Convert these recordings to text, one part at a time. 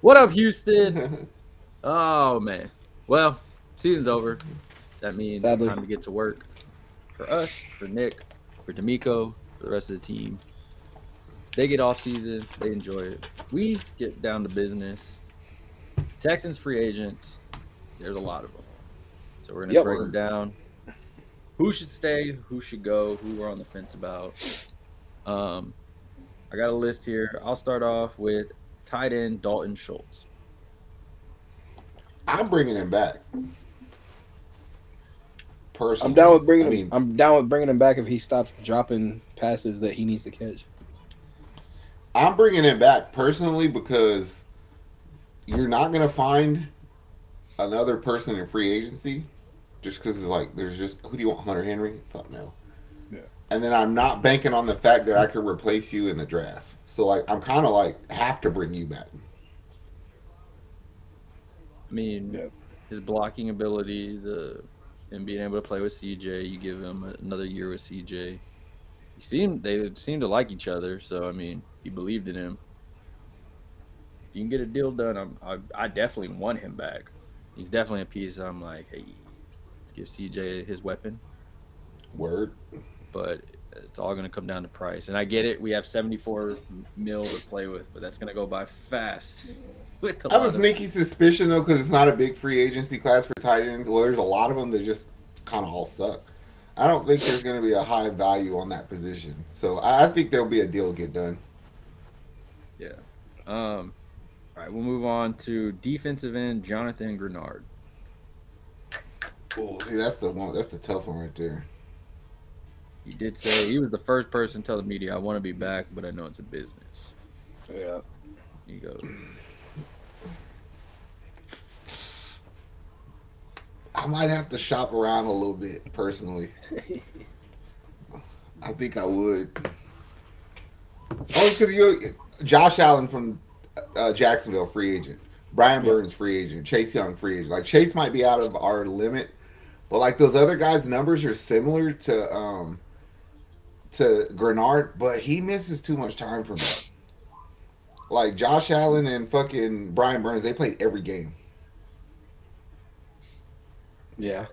What up, Houston? Oh, man. Well, season's over. That means Sadly. It's time to get to work. For us, for Nick, for D'Amico, for the rest of the team. They get off season. They enjoy it. We get down to business. Texans free agents. There's a lot of them. So we're going to break them down. Who should stay? Who should go? Who we're on the fence about? I got a list here. I'll start off with tight end Dalton Schultz. I'm bringing him back. Personally, I'm down with bringing him back if he stops dropping passes that he needs to catch. I'm bringing him back personally because you're not going to find another person in free agency just because there's just who do you want, Hunter Henry? Fuck no. Yeah. And then I'm not banking on the fact that I could replace you in the draft. So I'm kind of have to bring you back. I mean, his blocking ability, and being able to play with CJ, you give him another year with CJ. They seem to like each other, so I mean, he believed in him. If you can get a deal done, I definitely want him back. He's definitely a piece. I'm like, hey, let's give CJ his weapon. Word. But it's all going to come down to price. And I get it. We have $74 million to play with, but that's going to go by fast. I have a sneaky suspicion, though, because it's not a big free agency class for tight ends. Well, there's a lot of them that just kind of all suck. I don't think there's going to be a high value on that position. So I think there'll be a deal get done. Yeah. All right, we'll move on to defensive end Jonathan Greenard. Oh, see, that's the one. That's the tough one right there. He did say he was the first person to tell the media, "I want to be back, but I know it's a business." Yeah. He goes. I might have to shop around a little bit personally. I think I would. Only because Josh Allen from Jacksonville, free agent. Brian Burns, free agent. Chase Young, free agent. Chase might be out of our limit, but those other guys' numbers are similar to Greenard, but he misses too much time from that. Josh Allen and fucking Brian Burns, they played every game. Yeah.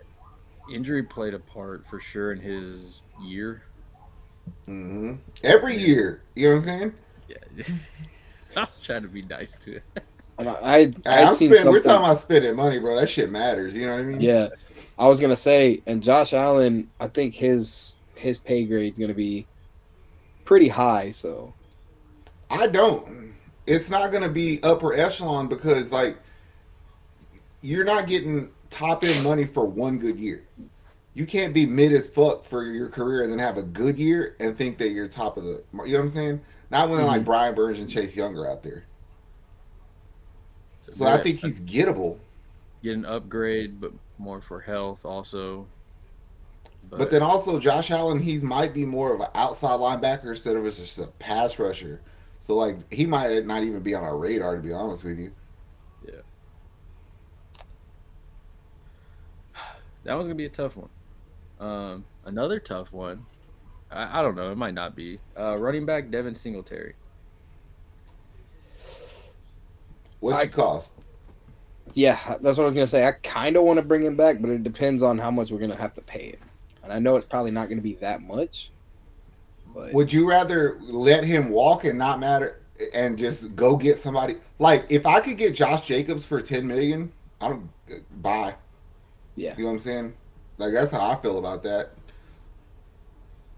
Injury played a part for sure in his year. Mm-hmm. Every year. You know what I'm saying? Yeah. I was trying to be nice to it. We're talking about spending money, bro. That shit matters. You know what I mean? Yeah. I was going to say, and Josh Allen, I think his pay grade is going to be pretty high. So I don't. It's not going to be upper echelon because, you're not getting top end money for one good year. You can't be mid as fuck for your career and then have a good year and think that you're top of the. You know what I'm saying? Not when Brian Burns and Chase Young are out there. So I think he's gettable. Get an upgrade, but more for health also. But then also Josh Allen, he might be more of an outside linebacker instead of just a pass rusher. So he might not even be on our radar, to be honest with you. Yeah. That one's gonna be a tough one. Another tough one. I don't know. It might not be. Running back Devin Singletary. What's it cost? Yeah, that's what I was going to say. I kind of want to bring him back, but it depends on how much we're going to have to pay him. And I know it's probably not going to be that much. But would you rather let him walk and not matter and just go get somebody? If I could get Josh Jacobs for $10 million, I don't buy. Yeah. You know what I'm saying? That's how I feel about that.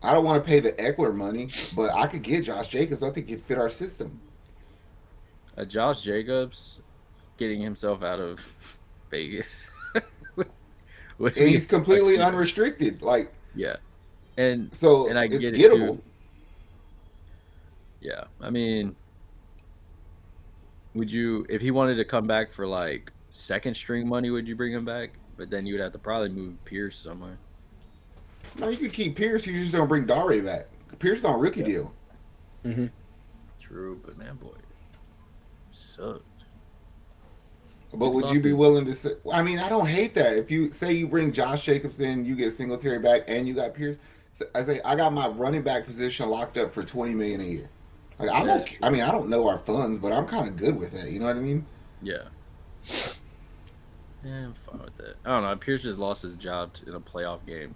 I don't want to pay the Eckler money, but I could get Josh Jacobs. I think he'd fit our system. Josh Jacobs getting himself out of Vegas. And he's completely unrestricted. Yeah. I it's get gettable. It too. Yeah. I mean, would you, if he wanted to come back for second string money, would you bring him back? But then you would have to probably move Pierce somewhere. No, you could keep Pierce. You just don't bring Dare back. Pierce is on a rookie deal. Mm-hmm. True, but man, boy, sucked. But would you be willing to say? I mean, I don't hate that. If you say you bring Josh Jacobs in, you get Singletary back, and you got Pierce. So I say I got my running back position locked up for $20 million a year. I'm okay. I mean, I don't know our funds, but I'm kind of good with that. You know what I mean? Yeah. Yeah, I'm fine with that. I don't know. Pierce just lost his job in a playoff game.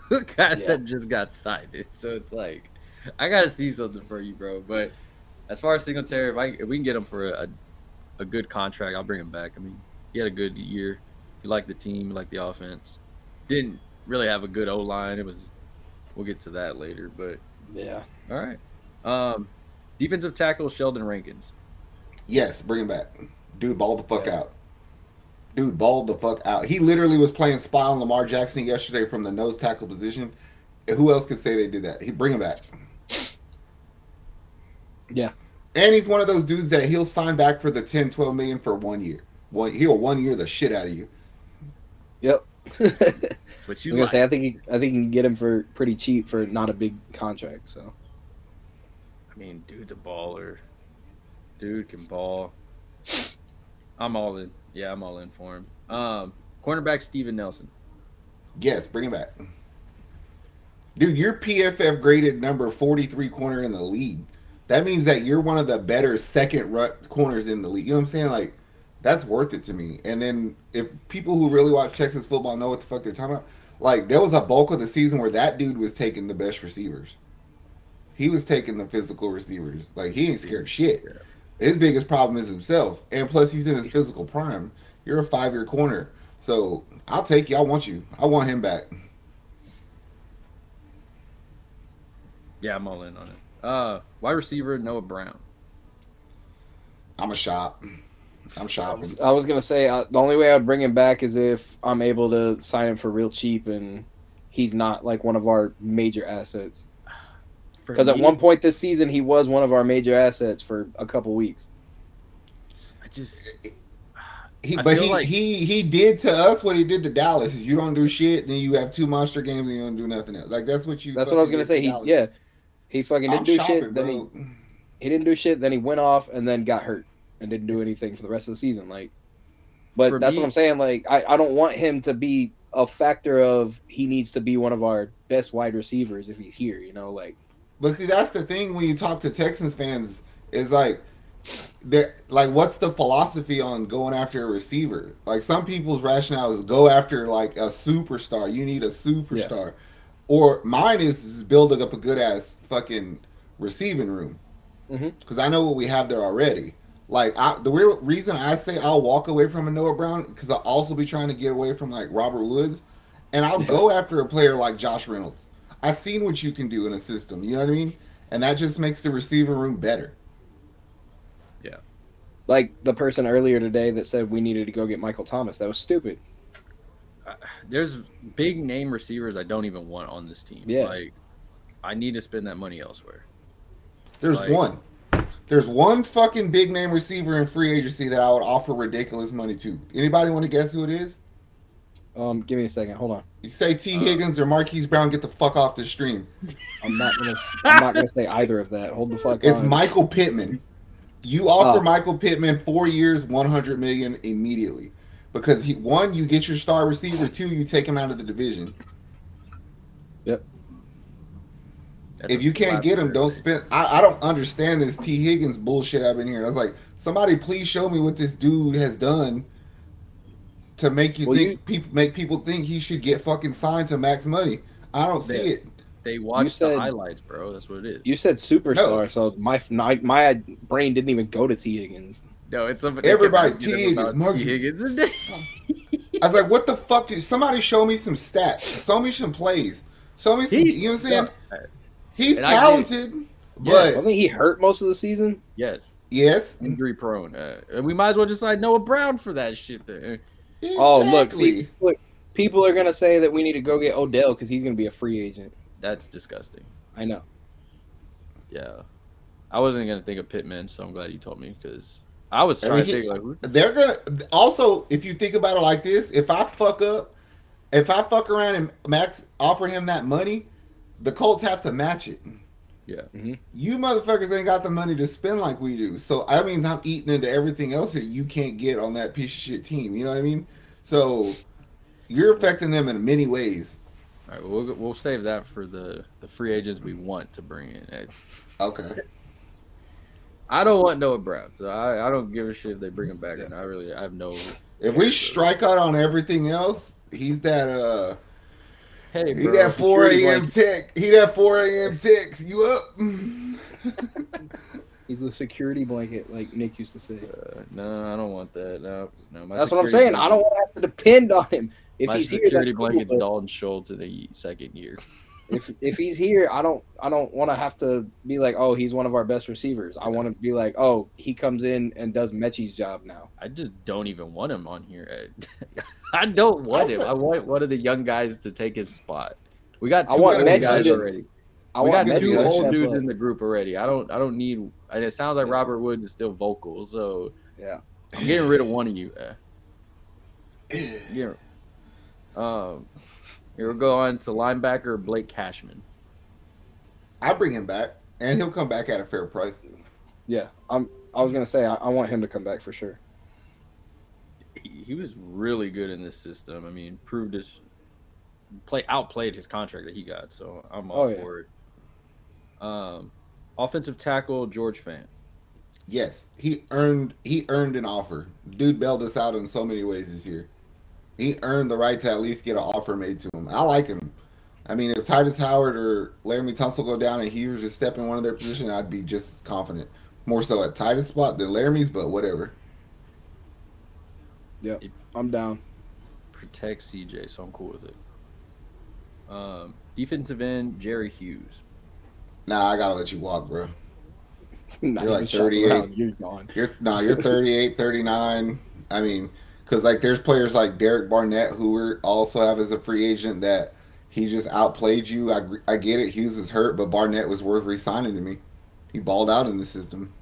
Guy that just got cited. So it's like, I got to see something for you, bro. But as far as Singletary, if we can get him for a good contract, I'll bring him back. I mean, he had a good year. He liked the team, he liked the offense. Didn't really have a good O-line. We'll get to that later. But yeah. All right. Defensive tackle Sheldon Rankins. Yes, bring him back. Dude, ball the fuck out. Dude, balled the fuck out. He literally was playing spy on Lamar Jackson yesterday from the nose tackle position. Who else could say they did that? Bring him back. Yeah. And he's one of those dudes that he'll sign back for the 10, 12 million for 1 year. He'll 1 year the shit out of you. Yep. But I think you can get him for pretty cheap for not a big contract. So, I mean, dude's a baller. Dude can ball. I'm all in. Yeah, I'm all in for him. Cornerback Steven Nelson. Yes, bring him back. Dude, you're PFF graded number 43 corner in the league. That means that you're one of the better second corners in the league. You know what I'm saying? Like, that's worth it to me. And then if people who really watch Texas football know what the fuck they're talking about, like, there was a bulk of the season where that dude was taking the best receivers. He was taking the physical receivers. Like, he ain't scared of shit. Yeah. His biggest problem is himself. And plus, he's in his physical prime. You're a 5-year corner. So, I'll take you. I want you. I want him back. Yeah, I'm all in on it. Wide receiver Noah Brown. I'm shopping. I was going to say, the only way I'd bring him back is if I'm able to sign him for real cheap and he's not like one of our major assets. Because at one point this season, he was one of our major assets for a couple weeks. He did to us what he did to Dallas. Is you don't do shit, then you have 2 monster games and you don't do nothing else. Like that's what I was gonna say. He fucking didn't do shit. Then he didn't do shit. Then he went off and then got hurt and didn't do anything for the rest of the season. Like, but that's what I'm saying. Like, I don't want him to be a factor of he needs to be one of our best wide receivers if he's here. You know, like. But see, that's the thing when you talk to Texans fans is like, what's the philosophy on going after a receiver? Like some people's rationale is go after like a superstar. You need a superstar, yeah. Or mine is building up a good ass fucking receiving room because I know what we have there already. Like the real reason I say I'll walk away from a Noah Brown because I'll also be trying to get away from like Robert Woods, and I'll go after a player like Josh Reynolds. I've seen what you can do in a system, you know what I mean? And that just makes the receiver room better. Yeah. Like the person earlier today that said we needed to go get Michael Thomas. That was stupid. There's big name receivers I don't even want on this team. Yeah. Like, I need to spend that money elsewhere. There's one. There's one fucking big name receiver in free agency that I would offer ridiculous money to. Anybody want to guess who it is? Give me a second. Hold on. You say T. Higgins or Marquise Brown, get the fuck off the stream. I'm not gonna say either of that. Hold the fuck on. It's Michael Pittman. You offer Michael Pittman 4 years, $100 million immediately. Because one, you get your star receiver, 2, you take him out of the division. Yep. If you can't get him, don't spend. I don't understand this T. Higgins bullshit I've been hearing. I was like, somebody please show me what this dude has done to make make people think he should get fucking signed to max money. I don't see it. They watch the highlights, bro. That's what it is. You said superstar, so my brain didn't even go to T. Higgins. No, it's somebody. Everybody, T. Higgins. I was like, what the fuck? Somebody show me some stats. Show me some plays. Show me some. You know what I'm saying? He's talented, but wasn't he hurt most of the season? Yes. Injury prone. We might as well just sign Noah Brown for that shit there. Exactly. Oh, look, people are going to say that we need to go get Odell because he's going to be a free agent. That's disgusting. I know. Yeah. I wasn't going to think of Pittman, so I'm glad you told me because I was trying to think like they're going to also, if you think about it like this, if I fuck around and Max offer him that money, the Colts have to match it. Yeah. You motherfuckers ain't got the money to spend like we do. So that means I'm eating into everything else that you can't get on that piece of shit team. You know what I mean? So you're affecting them in many ways. All right, we'll save that for the free agents we want to bring in. Okay. I don't want Noah Brown, so I don't give a shit if they bring him back. And I have no. If we strike out on everything else, he's that Hey, bro, he that 4 a.m. tick. He that 4 a.m. ticks. You up? He's the security blanket, like Nick used to say. No, I don't want that. No. That's what I'm saying. I don't want to have to depend on him. If my he's here, security blanket's Dalton Schultz in the second year. If he's here, I don't want to have to be like, oh, he's one of our best receivers. I want to be like, oh, he comes in and does Mechie's job now. I just don't even want him on here. I don't want him. I want one of the young guys to take his spot. We got two old guys already. We got two old dudes in the group already. I don't need. And it sounds like Robert Woods is still vocal, so yeah, I'm getting rid of one of you. Yeah. Here we'll go on to linebacker Blake Cashman. I bring him back, and he'll come back at a fair price. Yeah, I was gonna say I want him to come back for sure. He was really good in this system. I mean, proved his outplayed his contract that he got. So I'm all for it. Offensive tackle George Fant. Yes, he earned an offer. Dude bailed us out in so many ways this year. He earned the right to at least get an offer made to him. I like him. I mean, if Titus Howard or Laramie Tunsil go down and he was just step in one of their position, I'd be just as confident. More so at Titus' spot than Laramie's, but whatever. Yeah, I'm down. Protect CJ, so I'm cool with it. Defensive end Jerry Hughes. Nah, I gotta let you walk, bro. You're like 38. You're gone. You're 38, 39. I mean, because like there's players like Derek Barnett who we also have as a free agent that he just outplayed you. I get it. Hughes was hurt, but Barnett was worth re-signing to me. He balled out in the system.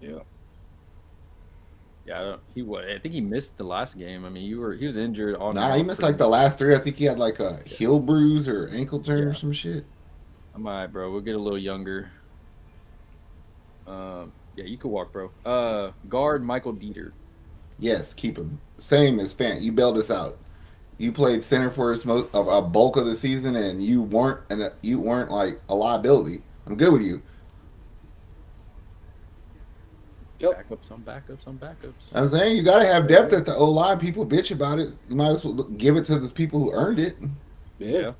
Yeah. Yeah, I think he missed the last game. I mean, he was injured on. Nah, he missed like the last 3. I think he had like a heel bruise or ankle turn or some shit. I'm all right, bro. We'll get a little younger. Yeah, you could walk, bro. Guard Michael Deiter. Yes, keep him. Same as Fant. You bailed us out. You played center for a bulk of the season, and you weren't like a liability. I'm good with you. Yep. Backups on backups. I'm saying you got to have depth at the O-line. People bitch about it. You might as well give it to the people who earned it. Yeah.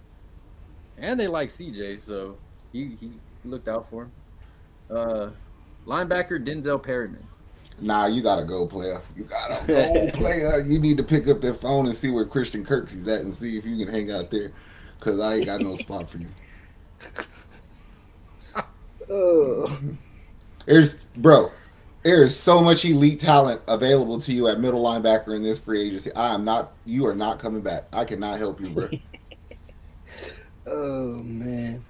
And they like CJ, so he looked out for him. Linebacker Denzel Perryman. Nah, you gotta go, player. You gotta go, player. You need to pick up that phone and see where Christian Kirksey's at and see if you can hang out there, because I ain't got no spot for you. There is so much elite talent available to you at middle linebacker in this free agency. You are not coming back. I cannot help you, bro. Oh man.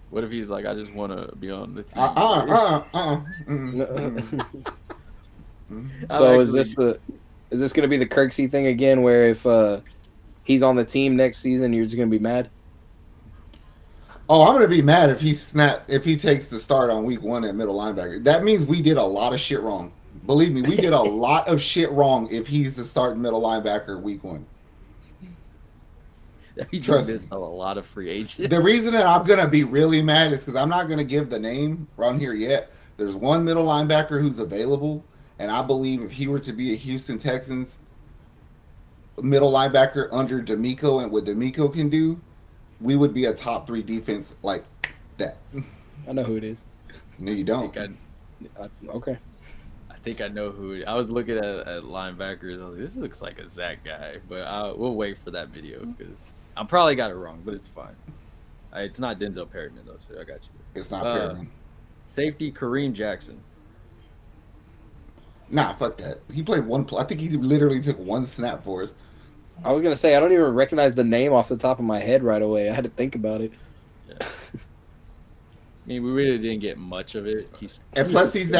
What if he's like, I just want to be on the team? So is this going to be the Kirksey thing again, where if he's on the team next season, you're just going to be mad? Oh, I'm going to be mad if he takes the start on week 1 at middle linebacker. That means we did a lot of shit wrong. Believe me, we did a lot of shit wrong if he's the starting middle linebacker week 1. He missed a lot of free agents. The reason that I'm going to be really mad is because I'm not going to give the name around here yet. There's one middle linebacker who's available, and I believe if he were to be a Houston Texans middle linebacker under D'Amico and what D'Amico can do, we would be a top 3 defense like that. I know who it is. No, you don't. Okay. I think I know who. I was looking at linebackers. I was like, this looks like a Zach guy, but we'll wait for that video because I probably got it wrong, but it's fine. It's not Denzel Perryman though, so I got you. It's not Perryman. Safety Karem Jackson. Nah, fuck that. He played one play. I think he literally took one snap for us. I was gonna say I don't even recognize the name off the top of my head right away. I had to think about it. Yeah. I mean, we really didn't get much of it. And plus, he's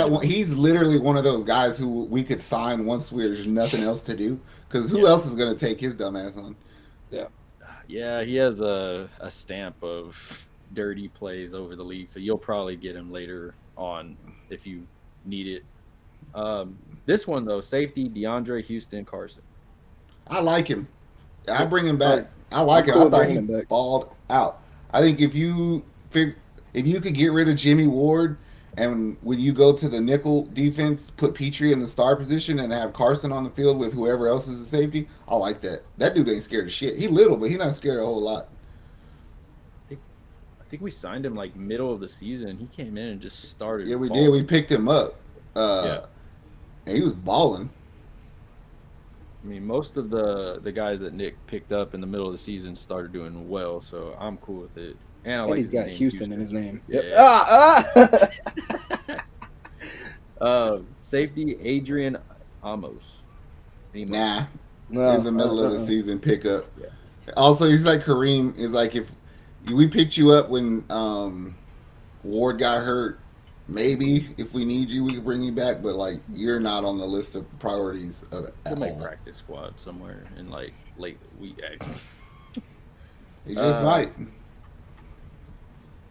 literally one of those guys who we could sign once there's nothing else to do. Because who else is gonna take his dumb ass on? Yeah. Yeah, he has a stamp of dirty plays over the league, so you'll probably get him later on if you need it. This one though, safety DeAndre Houston-Carson. I like him. I bring him back. I like him. I thought he balled out. I think if you could get rid of Jimmy Ward And when you go to the nickel defense, put Petrie in the star position and have Carson on the field with whoever else is the safety. I like that. That dude ain't scared of shit. He little, but he not scared a whole lot. I think we signed him like middle of the season. He came in and just started. Yeah, we balling. did. We picked him up. And he was balling. I mean, most of the guys that Nick picked up in the middle of the season started doing well, so I'm cool with it. And I like he's got Houston in his name. Yeah. Safety Adrian Amos. Nah. In the middle of the season pickup. Yeah. Also, he's like Kareem is like if we picked you up when Ward got hurt. Maybe if we need you, we can bring you back. But like, you're not on the list of priorities of it. We'll make practice squad somewhere in like late week. He just might.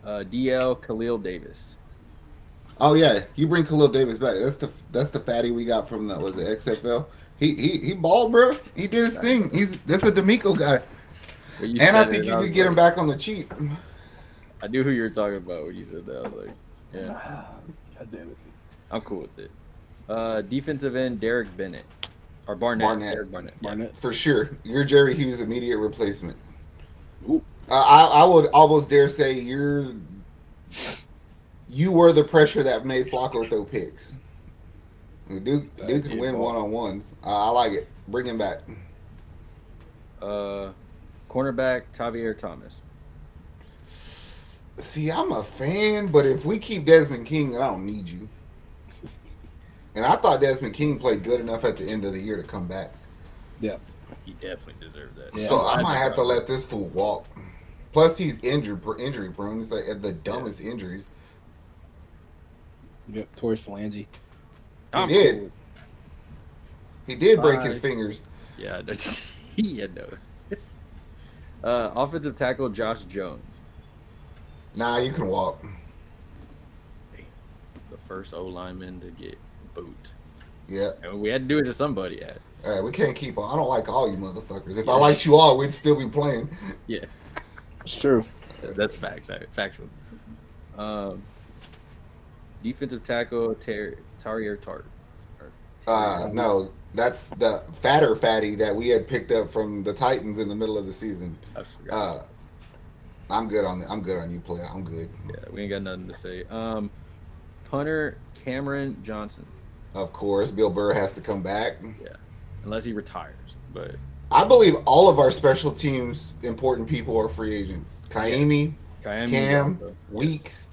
DL Khalil Davis. Oh yeah, you bring Khalil Davis back. That's the fatty we got from the XFL. He balled, bro. He did his thing. That's a D'Amico guy. And I think you could get him back on the cheap. I knew who you were talking about when you said that. I was like, yeah. God damn it. I'm cool with it. Defensive end Derek Bennett. Or Barnett. Derek Barnett. Barnett. For sure. You're Jerry Hughes' immediate replacement. Ooh. I would almost dare say you were the pressure that made Flacco throw picks. Duke can win one-on-ones. I like it. Bring him back. Cornerback Tavier Thomas. See, I'm a fan, but if we keep Desmond King, then I don't need you. And I thought Desmond King played good enough at the end of the year to come back. Yeah. He definitely deserved that. Yeah. So I might have to let this fool walk. Plus, he's injury prone. He's like the dumbest injuries. Yep, tore his phalange. He did. Cool. He did break his fingers. Yeah, he had no. Offensive tackle Josh Jones. Nah, you can walk. The first O lineman to get boot. Yeah. And we had to do it to somebody. We can't keep on. I don't like all you motherfuckers. If I liked you all, we'd still be playing. Yeah. It's true. That's factual. Defensive tackle Tarier Tart. No, that's the fatter fatty that we had picked up from the Titans in the middle of the season. I forgot. I'm good on you, player. I'm good. Yeah, we ain't got nothing to say. Punter Cameron Johnson. Of course, Bill Burr has to come back. Yeah, unless he retires. But I believe all of our special teams important people are free agents. Kaimi, Cam, Weeks.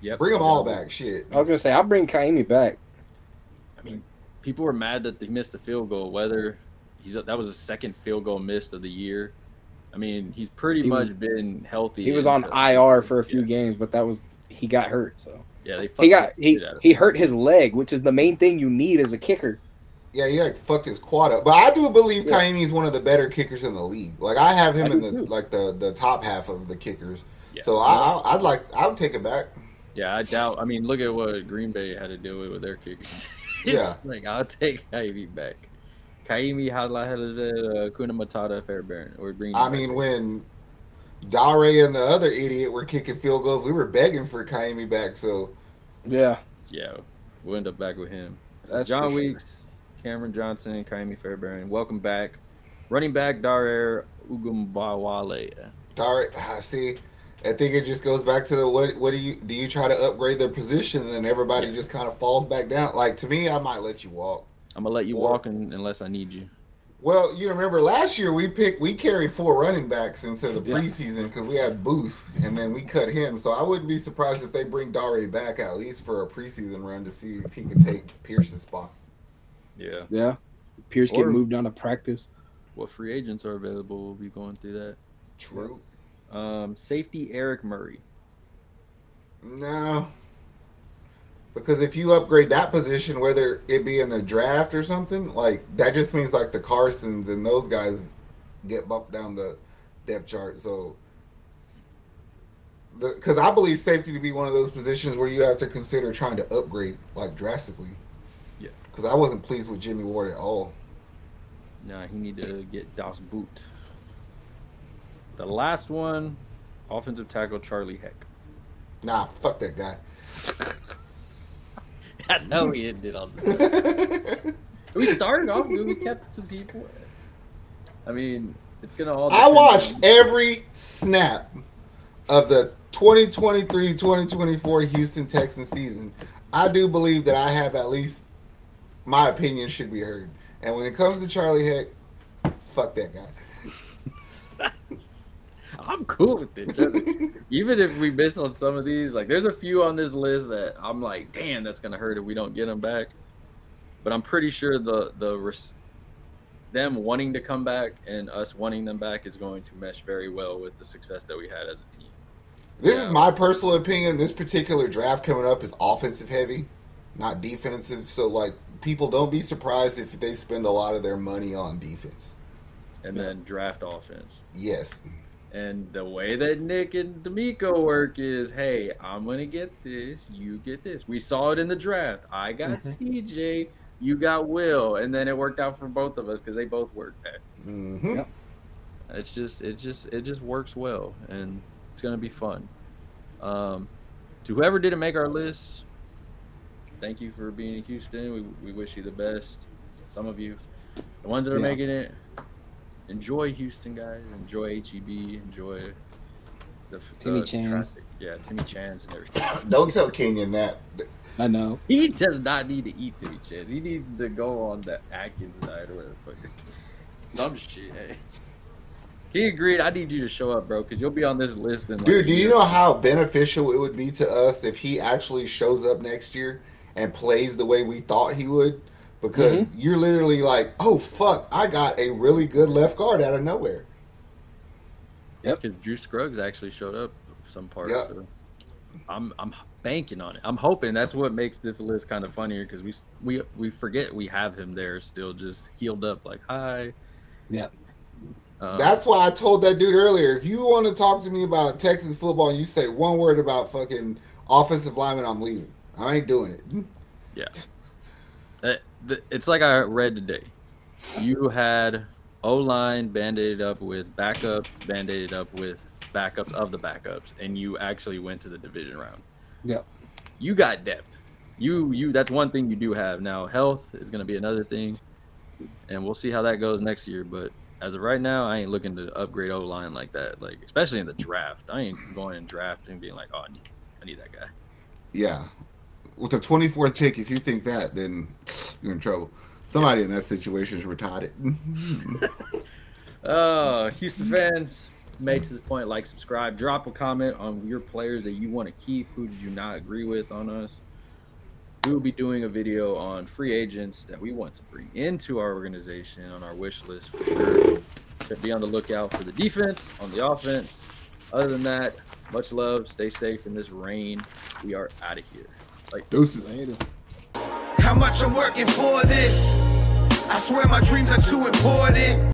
Yep. Bring them all back. Shit. I was gonna say I'll bring Kaimi back. I mean, people were mad that they missed the field goal. Whether that was the second field goal missed of the year. I mean, he's pretty much been healthy. He was on IR for a few games, but he got hurt. So yeah, he hurt his leg, which is the main thing you need as a kicker. Yeah, he fucked his quad up. But I do believe Kaimi is one of the better kickers in the league. Like I have him in the top half of the kickers. Yeah. So I would take it back. Yeah, I doubt. I mean, look at what Green Bay had to deal with their kickers. Like I'll take Kaimi back. Kaimi Kuna Matata Fairbairn. When Dare and the other idiot were kicking field goals, we were begging for Kaimi back. So yeah, we'll end up back with him. John Weeks, Cameron Johnson, Kaimi Fairbairn. Welcome back. Running back Dare Ugumbawale. Dare, see, I think it just goes back to the what do you try to upgrade their position and then everybody just kind of falls back down. Like to me, I might let you walk. I'm gonna let you walk unless I need you. Well, you remember last year we carried 4 running backs into the preseason because we had Booth and then we cut him. So I wouldn't be surprised if they bring Dare back at least for a preseason run to see if he could take Pierce's spot. Yeah. Pierce get moved on to practice. What free agents are available? We'll be going through that. True. Safety Eric Murray. No. Because if you upgrade that position, whether it be in the draft or something, like that just means like the Carsons and those guys get bumped down the depth chart. So, because I believe safety to be one of those positions where you have to consider trying to upgrade like drastically. Yeah. Because I wasn't pleased with Jimmy Ward at all. Nah, he need to get Das Boot. The last one, offensive tackle Charlie Heck. Nah, fuck that guy. That's how we ended on this. We started off good. We kept some people. I mean, it's going to all I watched every snap of the 2023-2024 Houston Texans season. I do believe that I have at least my opinion should be heard. And when it comes to Charlie Heck, fuck that guy. I'm cool with it. Even if we miss on some of these, like there's a few on this list that I'm like, damn, that's gonna hurt if we don't get them back. But I'm pretty sure them wanting to come back and us wanting them back is going to mesh very well with the success that we had as a team. This is my personal opinion. This particular draft coming up is offensive heavy, not defensive. So like people don't be surprised if they spend a lot of their money on defense. And then draft offense. Yes. And the way that Nick and D'Amico work is, hey, I'm going to get this, you get this. We saw it in the draft. I got CJ, you got Will. And then it worked out for both of us because they both worked that. Mm-hmm. Yep. It just works well, and it's going to be fun. To whoever didn't make our list, thank you for being in Houston. We wish you the best. Some of you. The ones that are making it, enjoy Houston, guys. Enjoy HEB. Enjoy the Timmy Chans. Traffic. Yeah, Timmy Chans and everything. Don't tell Kenyon that. I know. He does not need to eat Timmy Chans. He needs to go on the Atkins diet or whatever. Some shit. Hey. King agreed. I need you to show up, bro, because you'll be on this list. In like dude, do you know how beneficial it would be to us if he actually shows up next year and plays the way we thought he would? Because you're literally like, oh, fuck, I got a really good left guard out of nowhere. Yep. Because Drew Scruggs actually showed up some parts. Yep. So I'm banking on it. I'm hoping that's what makes this list kind of funnier because we forget we have him there still just healed up like, hi. Yeah. That's why I told that dude earlier, if you want to talk to me about Texas football and you say one word about fucking offensive lineman, I'm leaving. I ain't doing it. Yeah. It's like I read today. You had O-line band-aided up with backups, band-aided up with backups of the backups, and you actually went to the division round. Yeah. You got depth. You that's one thing you do have. Now, health is going to be another thing, and we'll see how that goes next year. But as of right now, I ain't looking to upgrade O-line like that, like especially in the draft. I ain't going and drafting and being like, oh, I need that guy. Yeah. With the 24th pick, if you think that, then you're in trouble. Somebody in that situation is retarded. Houston fans, made to this point, like, subscribe, drop a comment on your players that you want to keep. Who did you not agree with on us? We will be doing a video on free agents that we want to bring into our organization on our wish list for sure. So be on the lookout for the defense, on the offense. Other than that, much love. Stay safe in this rain. We are out of here. Like, deuces. How much I'm working for this? I swear my dreams are too important.